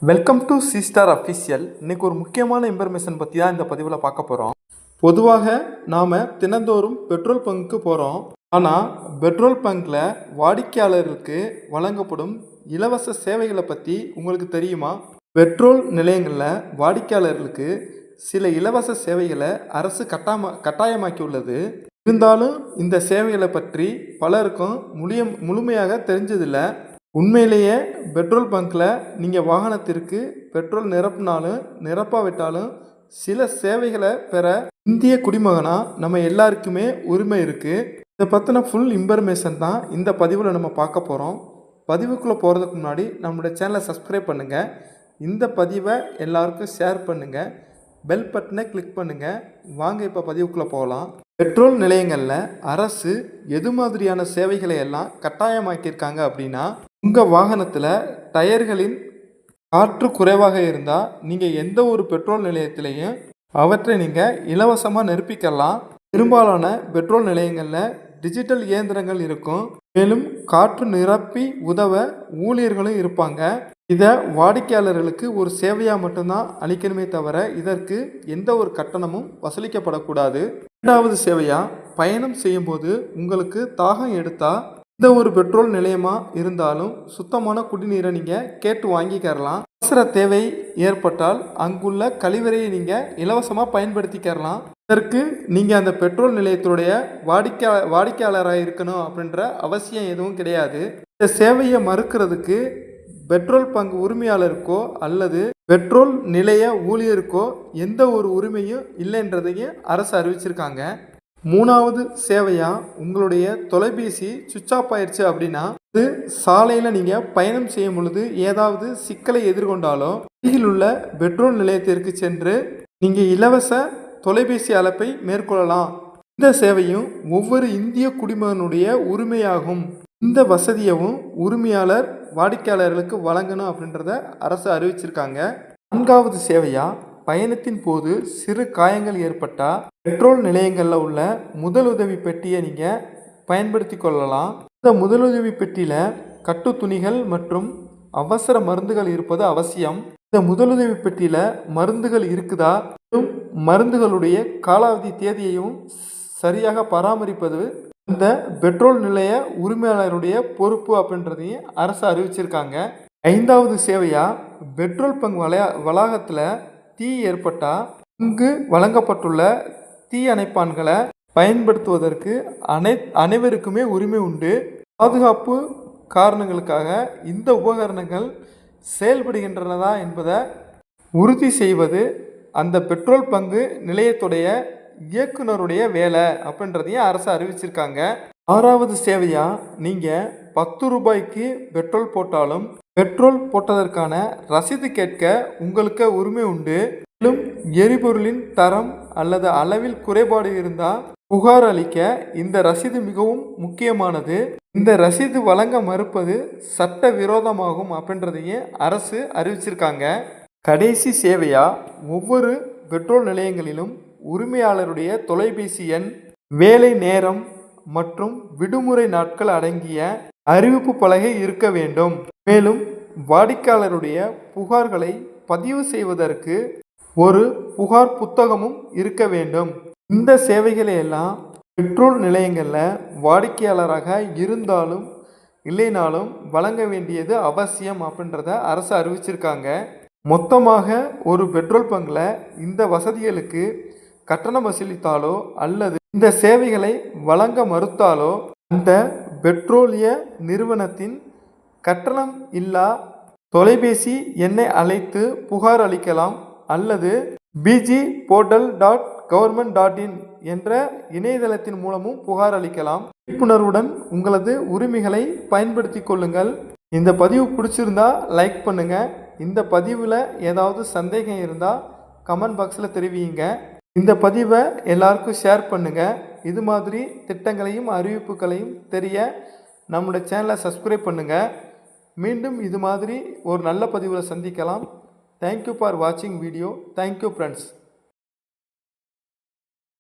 Welcome to C star official. இன்றைக்கி ஒரு முக்கியமான இன்ஃபர்மேஷன் பற்றி தான் இந்த பதிவில் பார்க்க போகிறோம். பொதுவாக நாம் தினந்தோறும் பெட்ரோல் பங்குக்கு போகிறோம். ஆனால் பெட்ரோல் பங்கில் வாடிக்கையாளர்களுக்கு வழங்கப்படும் இலவச சேவைகளை பற்றி உங்களுக்கு தெரியுமா? பெட்ரோல் நிலையங்களில் வாடிக்கையாளர்களுக்கு சில இலவச சேவைகளை அரசு கட்டாயமாக்கியுள்ளது. இருந்தாலும் இந்த சேவைகளை பற்றி பலருக்கும் முழுமையாக தெரிஞ்சதில்லை. உண்மையிலேயே பெட்ரோல் பங்கில் நீங்கள் வாகனத்திற்கு பெட்ரோல் நிரப்பினாலும் நிரப்பாவிட்டாலும் சில சேவைகளை பெற இந்திய குடிமகனாக நம்ம எல்லாருக்குமே உரிமை இருக்குது. இதை பற்றின ஃபுல் இன்ஃபர்மேஷன் தான் இந்த பதிவில் நம்ம பார்க்க போகிறோம். பதிவுக்குள்ளே போகிறதுக்கு முன்னாடி நம்மளுடைய சேனலை சப்ஸ்கிரைப் பண்ணுங்கள். இந்த பதிவை எல்லாருக்கும் ஷேர் பண்ணுங்கள். பெல் பட்டனை கிளிக் பண்ணுங்கள். வாங்க இப்போ பதிவுக்குள்ளே போகலாம். பெட்ரோல் நிலையங்களில் அரசு எது மாதிரியான சேவைகளை எல்லாம் கட்டாயமாக்கியிருக்காங்க அப்படின்னா, உங்கள் வாகனத்தில் டயர்களின் காற்று குறைவாக இருந்தால் நீங்கள் எந்த ஒரு பெட்ரோல் நிலையத்திலையும் அவற்றை நீங்கள் இலவசமாக நிரப்பிக்கலாம். பெரும்பாலான பெட்ரோல் நிலையங்களில் டிஜிட்டல் இயந்திரங்கள் இருக்கும். மேலும் காற்று நிரப்பி உதவ ஊழியர்களும் இருப்பாங்க. இதை வாடிக்கையாளர்களுக்கு ஒரு சேவையாக மட்டும்தான் அளிக்கணுமே தவிர இதற்கு எந்த ஒரு கட்டணமும் வசூலிக்கப்படக்கூடாது. இரண்டாவது சேவையாக, பயணம் செய்யும்போது உங்களுக்கு தாகம் எடுத்தால் எந்த ஒரு பெட்ரோல் நிலையமாக இருந்தாலும் சுத்தமான குடிநீரை நீங்கள் கேட்டு வாங்கிக்கிறலாம். அவசர தேவை ஏற்பட்டால் அங்குள்ள கழிவறையை நீங்கள் இலவசமாக பயன்படுத்திக்கிறலாம். இதற்கு நீங்கள் அந்த பெட்ரோல் நிலையத்துடைய வாடிக்கையாளராக இருக்கணும் அப்படின்ற அவசியம் எதுவும் கிடையாது. இந்த சேவையை மறுக்கிறதுக்கு பெட்ரோல் பங்கு உரிமையாளருக்கோ அல்லது பெட்ரோல் நிலைய ஊழியருக்கோ எந்த ஒரு உரிமையும் இல்லைன்றதையும் அரசு அறிவிச்சிருக்காங்க. மூணாவது சேவையாக, உங்களுடைய தொலைபேசி சுவிட்ச் ஆஃப் ஆயிடுச்சு அப்படின்னா இது சாலையில் நீங்கள் பயணம் செய்யும் பொழுது ஏதாவது சிக்கலை எதிர்கொண்டாலோ அருகில் உள்ள பெட்ரோல் நிலையத்திற்கு சென்று நீங்கள் இலவச தொலைபேசி அழைப்பை மேற்கொள்ளலாம். இந்த சேவையும் ஒவ்வொரு இந்திய குடிமகனுடைய உரிமையாகும். இந்த வசதியவும் உரிமையாளர் வாடிக்கையாளர்களுக்கு வழங்கணும் அப்படின்றத அரசு அறிவிச்சிருக்காங்க. நான்காவது சேவையாக, பயணத்தின் போது சிறு காயங்கள் ஏற்பட்டால் பெட்ரோல் நிலையங்களில் உள்ள முதலுதவி பெட்டியை நீங்கள் பயன்படுத்தி கொள்ளலாம். இந்த முதலுதவி பெட்டியில் கட்டு துணிகள் மற்றும் அவசர மருந்துகள் இருப்பது அவசியம். இந்த முதலுதவி பெட்டியில் மருந்துகள் இருக்குதா, மருந்துகளுடைய காலாவதி தேதியையும் சரியாக பராமரிப்பது இந்த பெட்ரோல் நிலைய உரிமையாளருடைய பொறுப்பு அப்படின்றதையும் அரசு அறிவிச்சிருக்காங்க. ஐந்தாவது சேவையாக, பெட்ரோல் பங்க் வளாகத்தில் தீ ஏற்பட்டால் இங்கு வழங்கப்பட்டுள்ள தீ அணைப்பான்களை பயன்படுத்துவதற்கு அனைவருக்குமே உரிமை உண்டு. பாதுகாப்பு காரணங்களுக்காக இந்த உபகரணங்கள் செயல்படுகின்றனதா என்பதை உறுதி செய்வது அந்த பெட்ரோல் பங்கு நிலையத்துடைய இயக்குனருடைய வேலை அப்படின்றதையும் அரசு அறிவிச்சிருக்காங்க. ஆறாவது சேவையாக, நீங்கள் 10 ரூபாய்க்கு பெட்ரோல் போட்டாலும் பெட்ரோல் போட்டதற்கான ரசீது கேட்க உங்களுக்கு உரிமை உண்டு. மேலும் எரிபொருளின் தரம் அல்லது அளவில் குறைபாடு இருந்தால் புகார் அளிக்க இந்த ரசீது மிகவும் முக்கியமானது. இந்த ரசீது வழங்க மறுப்பது சட்ட விரோதமாகும் அப்படின்றதையும் அரசு அறிவிச்சிருக்காங்க. கடைசி சேவையாக, ஒவ்வொரு பெட்ரோல் நிலையங்களிலும் உரிமையாளருடைய தொலைபேசி எண், வேலை நேரம் மற்றும் விடுமுறை நாட்கள் அடங்கிய அறிவிப்பு பலகை இருக்க வேண்டும். மேலும் வாடிக்கையாளருடைய புகார்களை பதிவு செய்வதற்கு ஒரு புகார் புத்தகமும் இருக்க வேண்டும். இந்த சேவைகளை எல்லாம் பெட்ரோல் நிலையங்களில் வாடிக்கையாளராக இருந்தாலும் இல்லைனாலும் வழங்க வேண்டியது அவசியம் அப்படின்றத அரசு அறிவிச்சிருக்காங்க. மொத்தமாக ஒரு பெட்ரோல் பங்கில் இந்த வசதிகளுக்கு கட்டணம் வசூலித்தாலோ அல்லது இந்த சேவைகளை வழங்க மறுத்தாலோ அந்த பெட்ரோலிய நிறுவனத்தின் கட்டணம் இல்லா தொலைபேசி எண்ணை அழைத்து புகார் அளிக்கலாம் அல்லது bgportal.government.in என்ற இணையதளத்தின் மூலமும் புகார் அளிக்கலாம். விழிப்புணர்வுடன் உங்களது உரிமைகளை பயன்படுத்தி கொள்ளுங்கள். இந்த பதிவு பிடிச்சிருந்தா லைக் பண்ணுங்கள். இந்த பதிவில் ஏதாவது சந்தேகம் இருந்தால் கமெண்ட் பாக்ஸில் தெரிவிங்க. இந்த பதிவை எல்லாருக்கும் ஷேர் பண்ணுங்கள். இது மாதிரி திட்டங்களையும் அறிவிப்புகளையும் தெரிய நம்முடைய சேனலை சப்ஸ்கிரைப் பண்ணுங்கள். மீண்டும் இது மாதிரி ஒரு நல்ல பதிவில் சந்திக்கலாம். தேங்க்யூ ஃபார் வாட்சிங் வீடியோ. Thank you friends.